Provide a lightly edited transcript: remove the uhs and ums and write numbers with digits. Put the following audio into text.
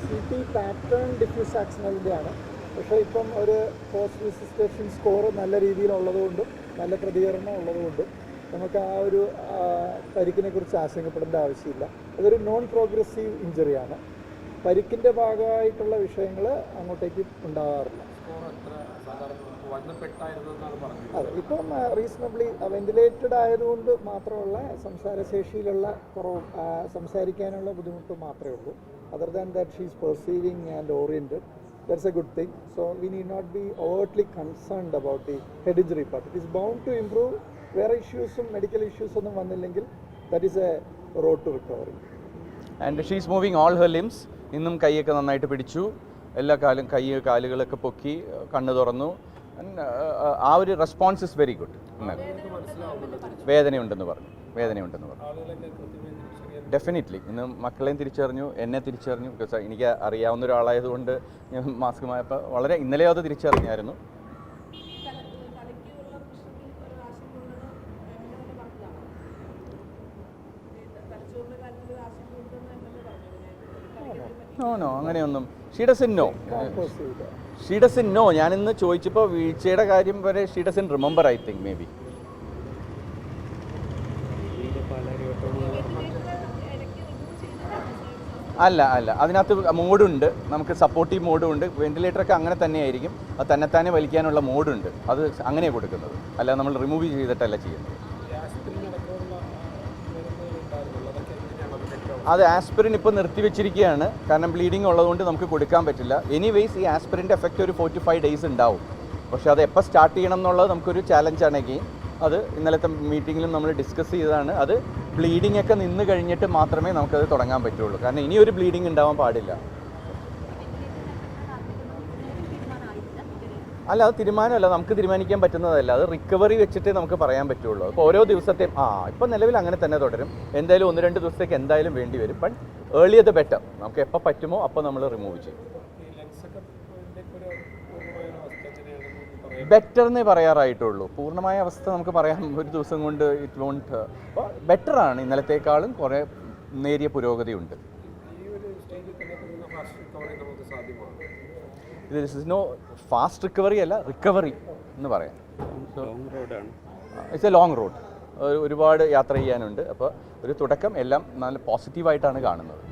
CT pattern diffuse ആക്സിഡൻറ്റിൻ്റെയാണ്. പക്ഷേ ഇപ്പം ഒരു പോസ്റ്റ് റെസിസ്റ്റേഷൻ സ്കോർ നല്ല രീതിയിലുള്ളതുകൊണ്ടും നല്ല പ്രതികരണം ഉള്ളതുകൊണ്ടും നമുക്ക് ആ ഒരു പരിക്കിനെ കുറിച്ച് ആശങ്കപ്പെടേണ്ട ആവശ്യമില്ല. അതൊരു നോൺ പ്രോഗ്രസീവ് ഇഞ്ചറിയാണ്. പരിക്കിൻ്റെ ഭാഗമായിട്ടുള്ള വിഷയങ്ങൾ അങ്ങോട്ടേക്ക് ഉണ്ടാകാറില്ല. അതെ, ഇപ്പം റീസണബിളി വെന്റിലേറ്റഡ് ആയതുകൊണ്ട് മാത്രമുള്ള സംസാരശേഷിയിലുള്ള കുറവും സംസാരിക്കാനുള്ള ബുദ്ധിമുട്ട് മാത്രമേ ഉള്ളൂ. Other than that she is perceiving and oriented. That's a good thing. So we need not be overtly concerned about the head injury part. It is bound to improve. Where issues, medical issues ഒന്നും വന്നില്ലെങ്കിൽ that is a road to recovery. And she is moving all her limbs. ഇന്നും കൈയൊക്കെ നന്നായിട്ട് പിടിച്ചു, എല്ലാ കാലുകളൊക്കെ പൊക്കി, കണ്ണ് തുറന്നു. ആ ഒരു റെസ്പോൺസ് ഇസ് വെരി ഗുഡ്. വേദനയുണ്ടെന്ന് പറഞ്ഞു. ഡെഫിനറ്റ്ലി ഇന്ന് മക്കളെയും തിരിച്ചറിഞ്ഞു, എന്നെ തിരിച്ചറിഞ്ഞു. ബിക്കോസ് എനിക്ക് അറിയാവുന്ന ഒരാളായതുകൊണ്ട് ഞാൻ മാസ്കുമായപ്പോൾ വളരെ ഇന്നലെ അത് തിരിച്ചറിഞ്ഞായിരുന്നു. നോ അങ്ങനെയൊന്നും ഷീ ഡസൻ നോ. ഞാനിന്ന് ചോദിച്ചപ്പോൾ വീഴ്ചയുടെ കാര്യം വരെ she doesn't remember. I think may be അല്ല അതിനകത്ത് മോഡുണ്ട്, നമുക്ക് സപ്പോർട്ടീവ് മോഡും ഉണ്ട്. വെന്റിലേറ്ററൊക്കെ അങ്ങനെ തന്നെയായിരിക്കും, അത് തന്നെത്താനെ വലിക്കാനുള്ള മോഡുണ്ട്. അത് അങ്ങനെയാണ് കൊടുക്കുന്നത്, അല്ല നമ്മൾ റിമൂവ് ചെയ്തിട്ടല്ല ചെയ്യുന്നത്. അത് ആസ്പിരിൻ ഇപ്പോൾ നിർത്തിവെച്ചിരിക്കുകയാണ്, കാരണം ബ്ലീഡിങ് ഉള്ളതുകൊണ്ട് നമുക്ക് കൊടുക്കാൻ പറ്റില്ല. എനിവേയ്സ് ഈ ആസ്പിരിൻ്റെ എഫക്റ്റ് ഒരു 4 to 5 days ഉണ്ടാവും. പക്ഷേ അത് എപ്പോൾ സ്റ്റാർട്ട് ചെയ്യണം എന്നുള്ളത് നമുക്കൊരു ചാലഞ്ചാണ്. എഗെയിൻ അത് ഇന്നലത്തെ മീറ്റിങ്ങിലും നമ്മൾ ഡിസ്കസ് ചെയ്തതാണ്. അത് ബ്ലീഡിംഗ് ഒക്കെ നിന്ന് കഴിഞ്ഞിട്ട് മാത്രമേ നമുക്കത് തുടങ്ങാൻ പറ്റുള്ളൂ, കാരണം ഇനിയൊരു ബ്ലീഡിംഗ് ഉണ്ടാവാൻ പാടില്ല. അല്ല, അത് തീരുമാനമല്ല, നമുക്ക് തീരുമാനിക്കാൻ പറ്റുന്നതല്ല. അത് റിക്കവറി വെച്ചിട്ടേ നമുക്ക് പറയാൻ പറ്റുള്ളൂ. അപ്പോൾ ഓരോ ദിവസത്തെയും ഇപ്പം നിലവിൽ അങ്ങനെ തന്നെ തുടരും. എന്തായാലും 1-2 ദിവസത്തേക്ക് എന്തായാലും വേണ്ടി വരും. But earlier the better. നമുക്ക് എപ്പോൾ പറ്റുമോ അപ്പോൾ നമ്മൾ റിമൂവ് ചെയ്യും. ബെറ്റർ എന്നേ പറയാറായിട്ടുള്ളൂ. പൂർണ്ണമായ അവസ്ഥ നമുക്ക് പറയാൻ ഒരു ദിവസം കൊണ്ട് ഇറ്റ് വോണ്ട്. അപ്പോൾ ബെറ്ററാണ്, ഇന്നലത്തേക്കാളും കുറേ നേരിയ പുരോഗതിയുണ്ട്. This is no fast recovery അല്ല, റിക്കവറി എന്ന് പറയാം. ഇറ്റ്സ് എ ലോങ് റോഡ്, ഒരുപാട് യാത്ര ചെയ്യാനുണ്ട്. അപ്പോൾ ഒരു തുടക്കം എല്ലാം നല്ല പോസിറ്റീവായിട്ടാണ് കാണുന്നത്.